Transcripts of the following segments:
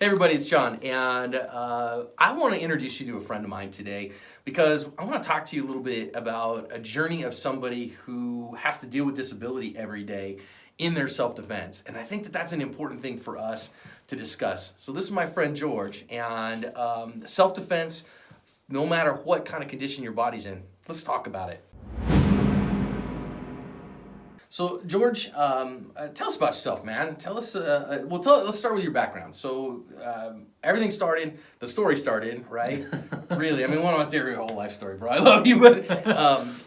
Hey everybody, it's John, and I want to introduce you to a friend of mine today because I want to talk to you a little bit about a journey of somebody who has to deal with disability every day in their self-defense, and I think that that's an important thing for us to discuss. So this is my friend George, and self-defense, no matter what kind of condition your body's in, let's talk about it. So George, tell us about yourself, man. Tell us. Let's start with your background. So everything started. The story started, right? Really, I mean, one of us did your whole life story, bro. I love you, but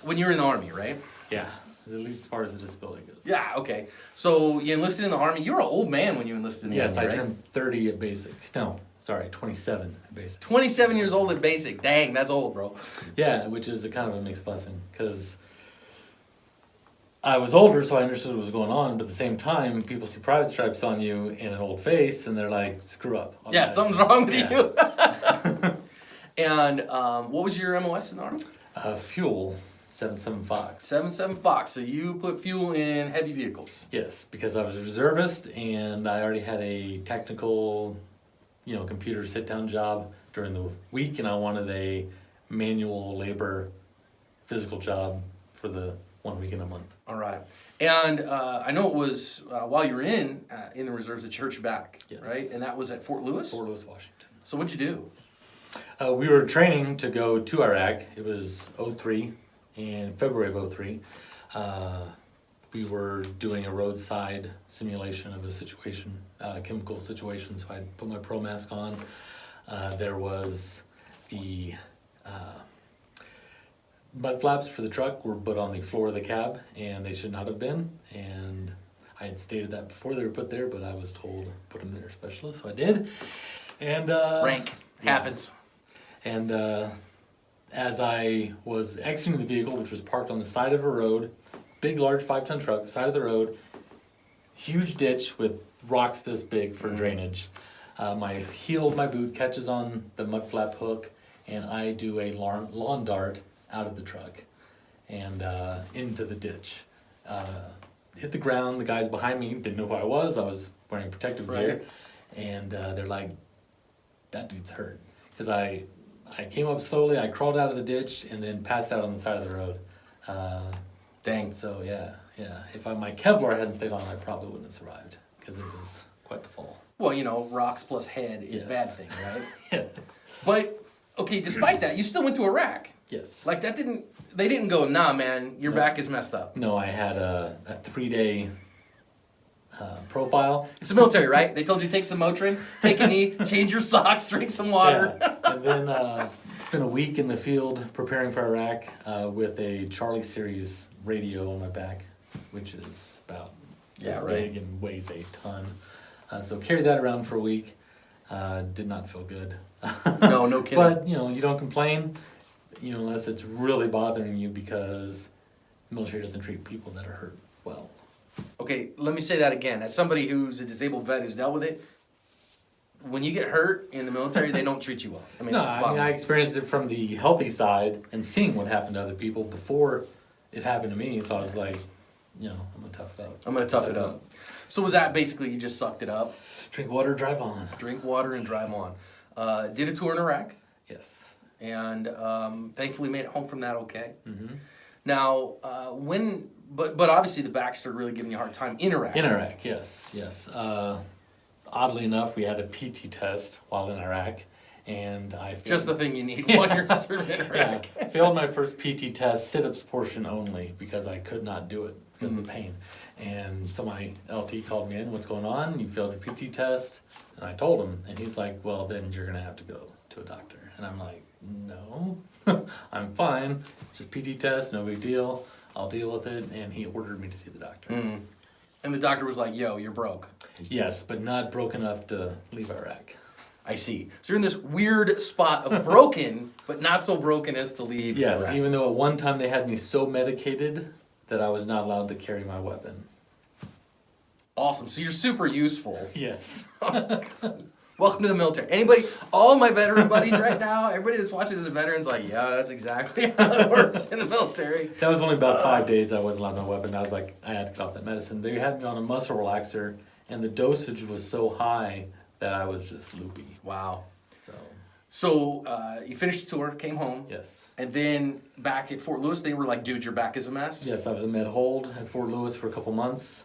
when you were in the Army, right? Yeah, at least as far as the disability goes. Yeah. Okay. So you enlisted in the Army. You were an old man when you enlisted in the Army, right? Yes, I turned 30 at basic. No, sorry, 27 at basic. 27 years old at basic. Dang, that's old, bro. Yeah, which is a kind of a mixed blessing because I was older, so I understood what was going on, but at the same time, people see private stripes on you in an old face, and they're like, screw up. Yeah, something's wrong with you. And what was your MOS in the Army? Fuel, 77 Fox. 77 Fox. So you put fuel in heavy vehicles. Yes, because I was a reservist, and I already had a technical, computer sit-down job during the week, and I wanted a manual labor physical job for the 1 week in a month. All right. And I know it was while you were in the reserves that you hurt your back, yes. Right? And that was at Fort Lewis? Fort Lewis, Washington. So what'd you do? We were training to go to Iraq. It was 2003, in February of 2003. We were doing a roadside simulation of a situation, chemical situation, so I put my pro mask on. There was the mud flaps for the truck were put on the floor of the cab, and they should not have been. And I had stated that before they were put there, but I was told put them there specially, so I did. And rank happens. And as I was exiting the vehicle, which was parked on the side of a road, big, large 5-ton truck, side of the road, huge ditch with rocks this big for drainage. My heel of my boot catches on the mud flap hook, and I do a lawn dart out of the truck and into the ditch. Hit the ground. The guys behind me didn't know who I was wearing protective gear, and they're like, that dude's hurt. Because I came up slowly, I crawled out of the ditch, and then passed out on the side of the road. Dang. So yeah. If my Kevlar hadn't stayed on, I probably wouldn't have survived, because it was quite the fall. Well, rocks plus head is a bad thing, right? Yes. But, okay, despite that, you still went to Iraq. Yes. Like, they didn't go, nah, man, your back is messed up. No, I had a 3-day profile. It's the military, right? They told you take some Motrin, take a knee, change your socks, drink some water. Yeah. And then spent a week in the field preparing for Iraq with a Charlie Series radio on my back, which is about this big and weighs a ton. So carried that around for a week. Did not feel good. No kidding. But, you don't complain, unless it's really bothering you, because the military doesn't treat people that are hurt well. Okay, let me say that again. As somebody who's a disabled vet who's dealt with it, when you get hurt in the military, they don't treat you well. I mean, I experienced it from the healthy side and seeing what happened to other people before it happened to me. So I was like, I'm going to tough it up. I'm going to tough it up. So was that basically you just sucked it up? Drink water, drive on. Drink water and drive on. Did a tour in Iraq. Yes. And thankfully made it home from that okay. Mm-hmm. Now, but obviously the back started really giving you a hard time in Iraq. In Iraq, yes. Oddly enough, we had a PT test while in Iraq, and I failed. Just the thing you need while you're serving in Iraq. Yeah. Failed my first PT test, sit-ups portion only, because I could not do it because of the pain. And so my LT called me in, what's going on? You failed your PT test. And I told him, and he's like, well, then you're going to have to go to a doctor. And I'm like, no, I'm fine. Just PT test, no big deal. I'll deal with it. And he ordered me to see the doctor. Mm. And the doctor was like, yo, you're broke. Yes, but not broke enough to leave Iraq. I see. So you're in this weird spot of broken, but not so broken as to leave Yes, Iraq. even though at one time they had me so medicated that I was not allowed to carry my weapon. Awesome. So you're super useful. Yes. Welcome to the military. All my veteran buddies right now, everybody that's watching this is a veteran's like, yeah, that's exactly how it works in the military. That was only about 5 days I wasn't allowed my weapon. I was like, I had to get off that medicine. They had me on a muscle relaxer, and the dosage was so high that I was just loopy. Wow. So, So you finished the tour, came home, yes. and then back at Fort Lewis, they were like, "Dude, your back is a mess." Yes, I was in med hold at Fort Lewis for a couple months.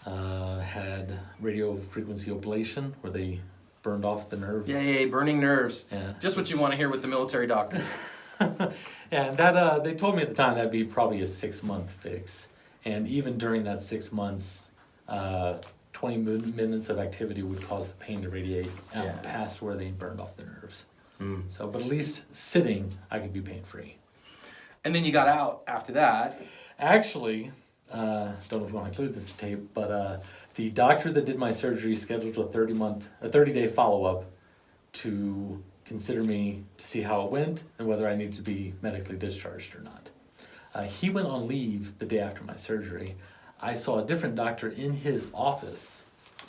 Had radio frequency ablation where they burned off the nerves. Yay, burning nerves. Yeah. Just what you want to hear with the military doctor. And that they told me at the time that'd be probably a 6-month fix. And even during that 6 months, 20 minutes of activity would cause the pain to radiate out Yeah. past where they burned off the nerves. Mm. So, but at least sitting, I could be pain-free. And then you got out after that. Actually, don't know if you want to include this tape, but the doctor that did my surgery scheduled a 30-day follow-up to consider me to see how it went and whether I needed to be medically discharged or not. He went on leave the day after my surgery. I saw a different doctor in his office,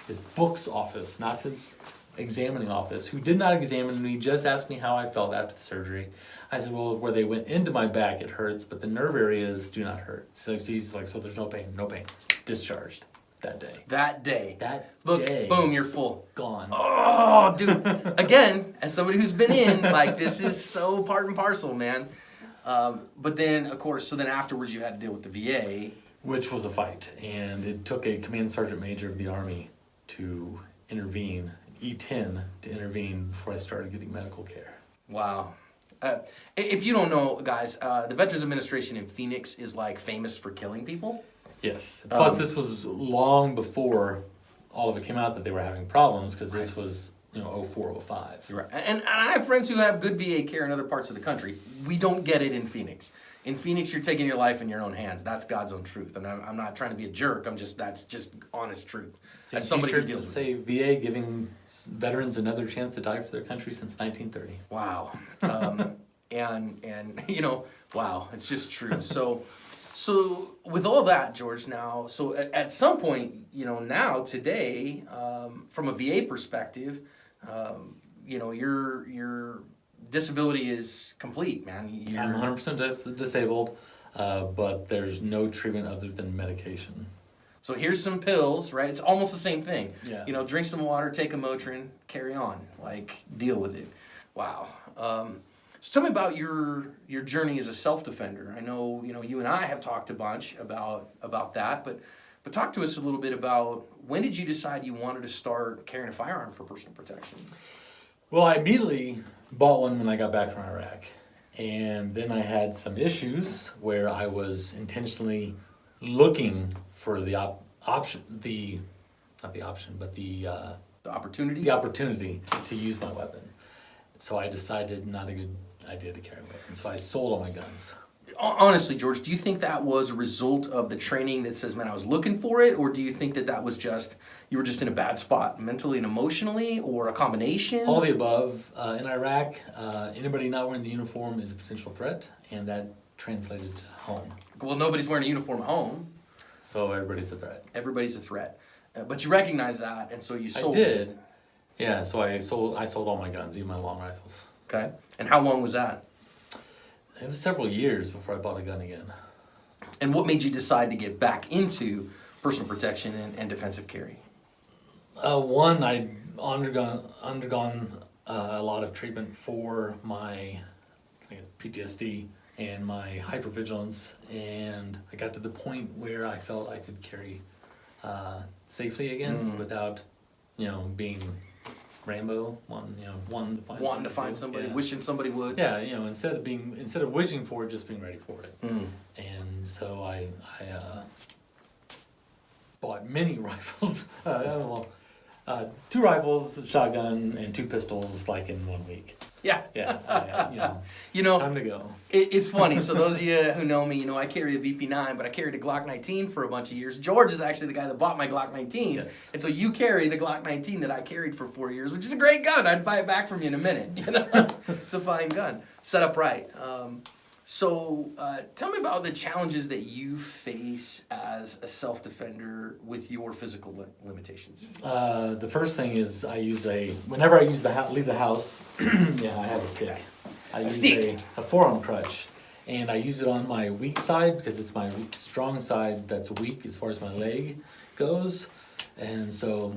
his book's office, not his examining office, who did not examine me, just asked me how I felt after the surgery. I said, well, where they went into my back, it hurts, but the nerve areas do not hurt. So he's like, so there's no pain, discharged that day. That day. Look, Boom, you're full. Gone. Oh, dude. Again, as somebody who's been in, like, this is so part and parcel, man. But then, of course, so then afterwards you had to deal with the VA. Which was a fight, and it took a command sergeant major of the Army to intervene, E10 to intervene before I started getting medical care. Wow. If you don't know, guys, the Veterans Administration in Phoenix is like famous for killing people. Yes. Plus, this was long before all of it came out that they were having problems, because this was 04, 05. You're right. And I have friends who have good VA care in other parts of the country. We don't get it in Phoenix. In Phoenix, you're taking your life in your own hands. That's God's own truth. And I'm not trying to be a jerk. That's just honest truth. Seen As somebody who t-shirts deals that with it. say VA giving veterans another chance to die for their country since 1930. Wow. And wow, it's just true. So with all that, George, now, so at some point, now today, from a VA perspective, your disability is complete, man. I'm 100% disabled, but there's no treatment other than medication. So here's some pills, right? It's almost the same thing. Yeah. Drink some water, take a Motrin, carry on, deal with it. Wow. So tell me about your journey as a self-defender. I know, you and I have talked a bunch about that, but talk to us a little bit about when did you decide you wanted to start carrying a firearm for personal protection? Well, I immediately bought one when I got back from Iraq. And then I had some issues where I was intentionally looking for the opportunity to use my weapon. So I decided not a good idea to carry a weapon. So I sold all my guns. Honestly, George, do you think that was a result of the training that says, man, I was looking for it? Or do you think that was just, you were just in a bad spot mentally and emotionally, or a combination? All the above. In Iraq, anybody not wearing the uniform is a potential threat, and that translated to home. Well, nobody's wearing a uniform at home. So everybody's a threat. Everybody's a threat. But you recognize that, and so you sold I did. it. Yeah, so I sold all my guns, even my long rifles. Okay. And how long was that? It was several years before I bought a gun again. And what made you decide to get back into personal protection and defensive carry? One, I'd undergone a lot of treatment for my PTSD and my hypervigilance, and I got to the point where I felt I could carry safely again without, being Rambo, wanting to find somebody, wishing somebody would. Yeah, instead of wishing for it, just being ready for it. And so I bought many rifles. 2 rifles, a shotgun, and 2 pistols, in 1 week. Yeah. Yeah. Time to go. It's funny. So those of you who know me, I carry a VP9, but I carried a Glock 19 for a bunch of years. George is actually the guy that bought my Glock 19. Yes. And so you carry the Glock 19 that I carried for 4 years, which is a great gun. I'd buy it back from you in a minute. It's a fine gun. Set up right. So tell me about the challenges that you face as a self-defender with your physical limitations. The first thing is whenever I leave the house, I have a stick. I use a forearm crutch, and I use it on my weak side because it's my strong side that's weak as far as my leg goes. And so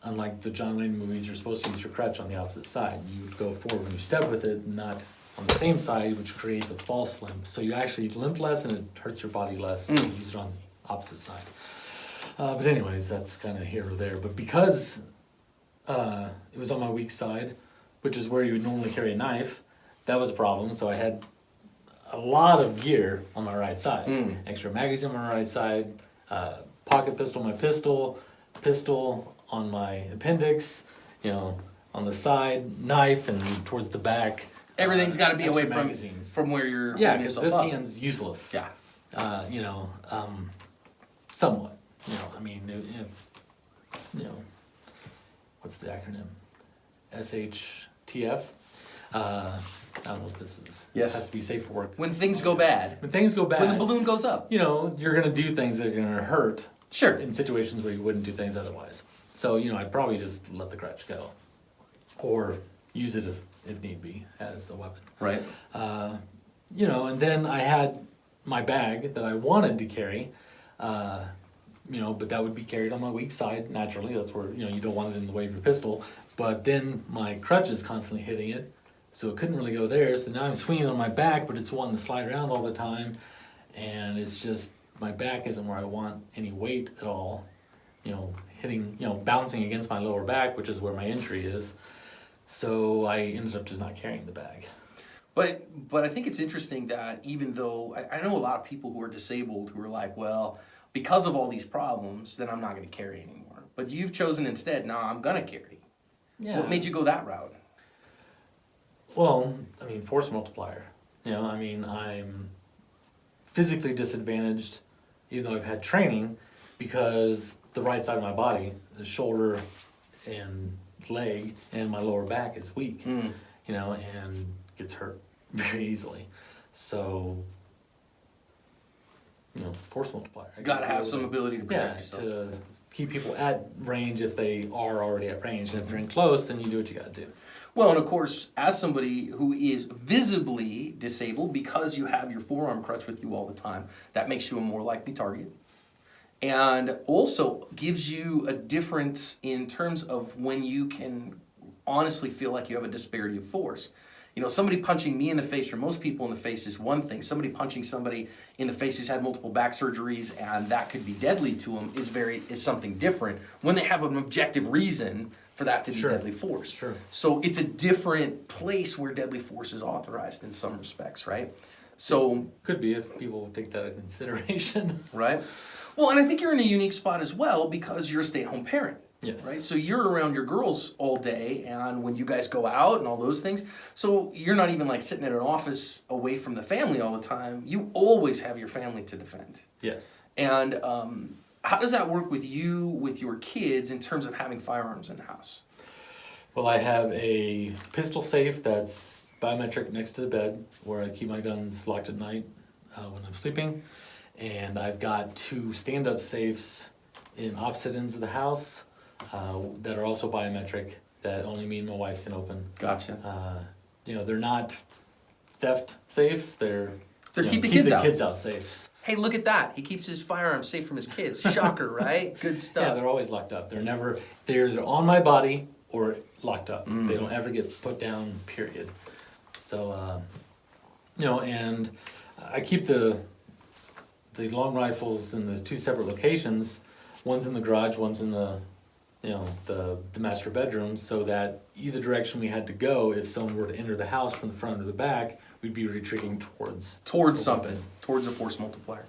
unlike the John Wayne movies, you're supposed to use your crutch on the opposite side. You go forward when you step with it, not on the same side, which creates a false limp. So you actually limp less and it hurts your body less if you use it on the opposite side. But anyways, that's kind of here or there. But because it was on my weak side, which is where you would normally carry a knife, that was a problem. So I had a lot of gear on my right side. Extra magazine on my right side, pocket pistol on my pistol on my appendix, on the side, knife, and towards the back. Everything's got to be away magazines. From where you're Yeah, because this hand's useless. Yeah. Somewhat. What's the acronym? SHTF? I don't know what this is. Yes. It has to be safe for work. When things go bad. When things go bad. When the balloon goes up. You're going to do things that are going to hurt. Sure. In situations where you wouldn't do things otherwise. So, I'd probably just let the crutch go. Or use it if need be as a weapon. Right. And then I had my bag that I wanted to carry, but that would be carried on my weak side, naturally. That's where, you don't want it in the way of your pistol. But then my crutch is constantly hitting it, so it couldn't really go there. So now I'm swinging on my back, but it's wanting to slide around all the time. And it's just, my back isn't where I want any weight at all, hitting, bouncing against my lower back, which is where my injury is. So I ended up just not carrying the bag. But I think it's interesting that even though, I know a lot of people who are disabled who are like, well, because of all these problems, then I'm not going to carry anymore. But you've chosen instead, no, I'm going to carry. Yeah. What made you go that route? Well, force multiplier. I'm physically disadvantaged, even though I've had training, because the right side of my body, the shoulder and leg and my lower back is weak, and gets hurt very easily. So, force multiplier. Got to have some ability to protect yourself. To keep people at range if they are already at range. And if they're in close, then you do what you got to do. Well, and of course, as somebody who is visibly disabled, because you have your forearm crutch with you all the time, that makes you a more likely target. And also gives you a difference in terms of when you can honestly feel like you have a disparity of force. Somebody punching me in the face or most people in the face is one thing. Somebody punching somebody in the face who's had multiple back surgeries and that could be deadly to them is something different when they have an objective reason for that to be deadly force. Sure. So it's a different place where deadly force is authorized in some respects, right? So could be if people take that into consideration. Right. Well, and I think you're in a unique spot as well because you're a stay-at-home parent. Yes. Right? So you're around your girls all day and when you guys go out and all those things. So you're not even like sitting in an office away from the family all the time. You always have your family to defend. Yes. And how does that work with you, with your kids, in terms of having firearms in the house? Well, I have a pistol safe that's biometric next to the bed where I keep my guns locked at night when I'm sleeping. And I've got 2 stand-up safes in opposite ends of the house that are also biometric that only me and my wife can open. Gotcha. They're not theft safes. They're keep the kids out safes. Hey, look at that. He keeps his firearms safe from his kids. Shocker, right? Good stuff. Yeah, they're always locked up. They're either on my body or locked up. They don't ever get put down, period. So, and I keep the long rifles in the 2 separate locations. One's in the garage, one's in the master bedroom, so that either direction we had to go, if someone were to enter the house from the front or the back, we'd be retreating towards something, towards a force multiplier.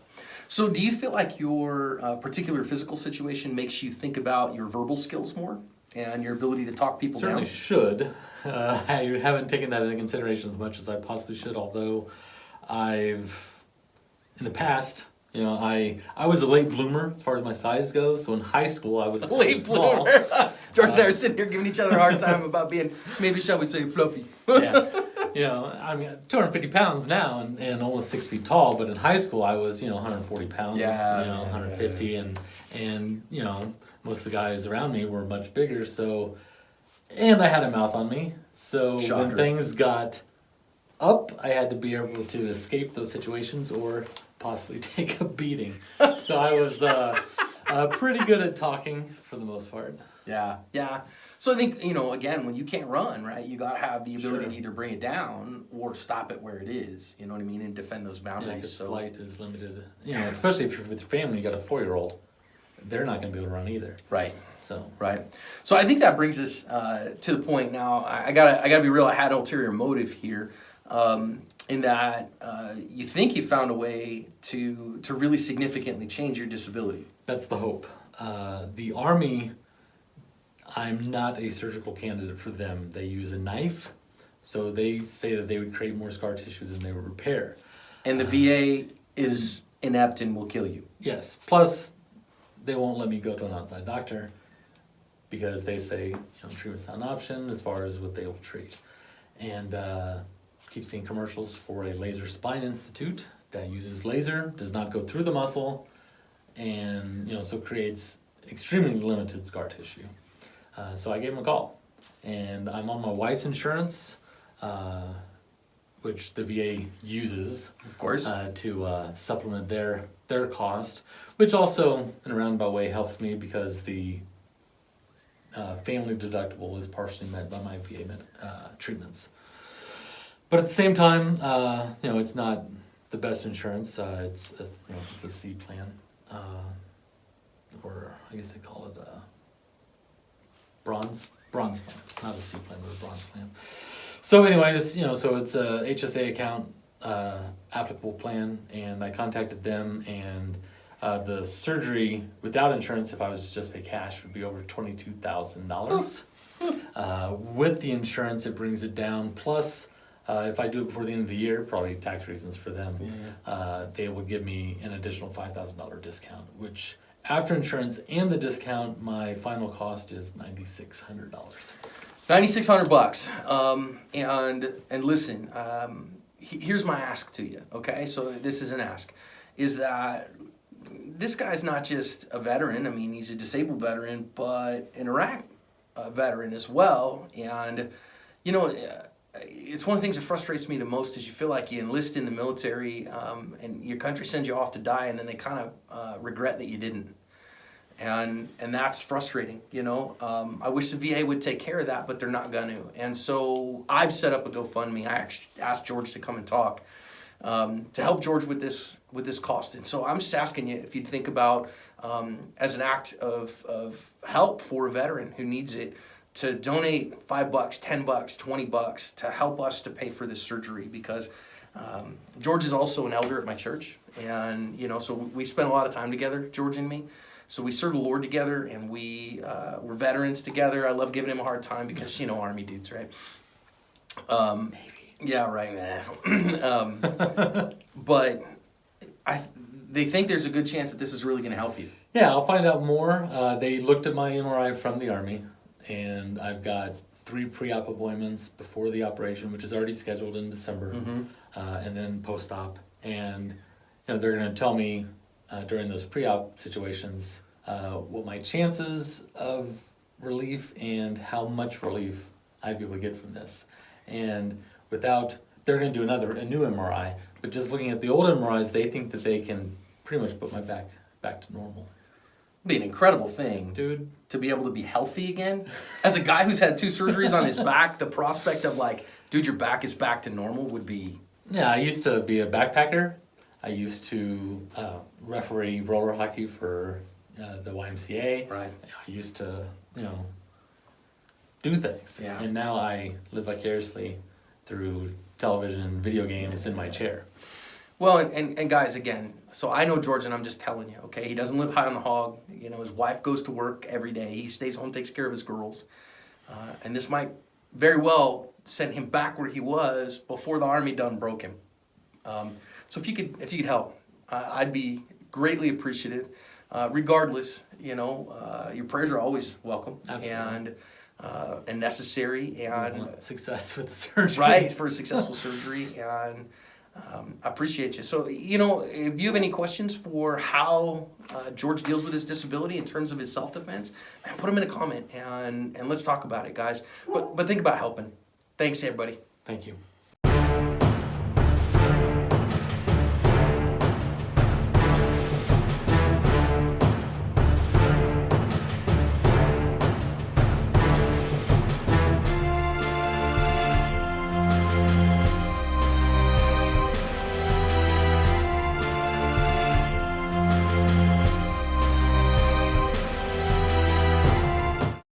So do you feel like your particular physical situation makes you think about your verbal skills more and your ability to talk people Certainly down? Should. I haven't taken that into consideration as much as I possibly should, although I've, in the past, I was a late bloomer as far as my size goes. So in high school, I was late small. bloomer. George and I are sitting here giving each other a hard time about being, maybe shall we say, fluffy. Yeah. 250 pounds now and almost 6 feet tall. But in high school, I was, 140 pounds, 150. And most of the guys around me were much bigger. So, and I had a mouth on me. So Shocker. When things got up, I had to be able to escape those situations or possibly take a beating. So I was pretty good at talking for the most part. Yeah. So I think, again, when you can't run, right, you got to have the ability Sure. to either bring it down or stop it where it is, you know what I mean, and defend those Yeah, boundaries. 'cause So flight is limited. Especially if you're with your family, you got a 4-year-old. They're not going to be able to run either. Right. So Right. So I think that brings us to the point now. I gotta be real. I had ulterior motive here, in that you think you found a way to really significantly change your disability. that's the hope. The Army, I'm not a surgical candidate for them. They use a knife, so they say that they would create more scar tissue than they would repair. And the VA is inept and will kill you. Yes. Plus, they won't let me go to an outside doctor because they say treatment's not an option as far as what they will treat. And keep seeing commercials for a laser spine institute that uses laser, does not go through the muscle, and so creates extremely limited scar tissue. So I gave him a call, and I'm on my wife's insurance, which the VA uses, Of course. to supplement their cost, which also in a roundabout way helps me because the family deductible is partially met by my VA treatments. But at the same time, it's not the best insurance. It's a C plan, or I guess they call it bronze plan, not a C plan, but a bronze plan. So anyways, so it's a HSA account applicable plan, and I contacted them, and the surgery without insurance, if I was to just pay cash, would be over $22,000. With the insurance, it brings it down. Plus, if I do it before the end of the year, probably tax reasons for them, they would give me an additional $5,000 discount, which after insurance and the discount, my final cost is $9,600. $9,600. And listen, here's my ask to you. Okay, so this is an ask, is that this guy's not just a veteran. I mean, he's a disabled veteran, but an Iraq veteran as well. And it's one of the things that frustrates me the most is you feel like you enlist in the military, and your country sends you off to die, and then they kind of regret that you didn't. And that's frustrating, I wish the VA would take care of that, but they're not going to. And so I've set up a GoFundMe. I actually asked George to come and talk, to help George with this cost. And so I'm just asking you if you'd think about, as an act of help for a veteran who needs it, to donate $5, $10, $20 to help us to pay for this surgery, because George is also an elder at my church, and so we spend a lot of time together, George and me. So we serve the Lord together, and we're veterans together. I love giving him a hard time because Army dudes, right? Maybe. Yeah, right, man. But they think there's a good chance that this is really going to help you. Yeah, I'll find out more. They looked at my MRI from the Army, and I've got 3 pre-op appointments before the operation, which is already scheduled in December, and then post-op. And they're going to tell me during those pre-op situations what my chances of relief and how much relief I'd be able to get from this. And they're going to do a new MRI, but just looking at the old MRIs, they think that they can pretty much put my back to normal. It'd be an incredible thing, Dude, to be able to be healthy again. As a guy who's had 2 surgeries on his back, the prospect of your back is back to normal would be... Yeah, I used to be a backpacker. I used to referee roller hockey for the YMCA. Right. I used to, do things. Yeah. And now I live vicariously through television and video games in my chair. Well, and guys, again, so I know George, and I'm just telling you, okay? He doesn't live high on the hog. His wife goes to work every day. He stays home, takes care of his girls. And this might very well send him back where he was before the Army done broke him. So if you could help, I'd be greatly appreciative. Regardless, your prayers are always welcome. Absolutely. And necessary, and Success with the surgery. right, for a successful surgery, and I appreciate you. So, if you have any questions for how George deals with his disability in terms of his self-defense, man, put them in a comment, and let's talk about it, guys. But think about helping. Thanks, everybody. Thank you.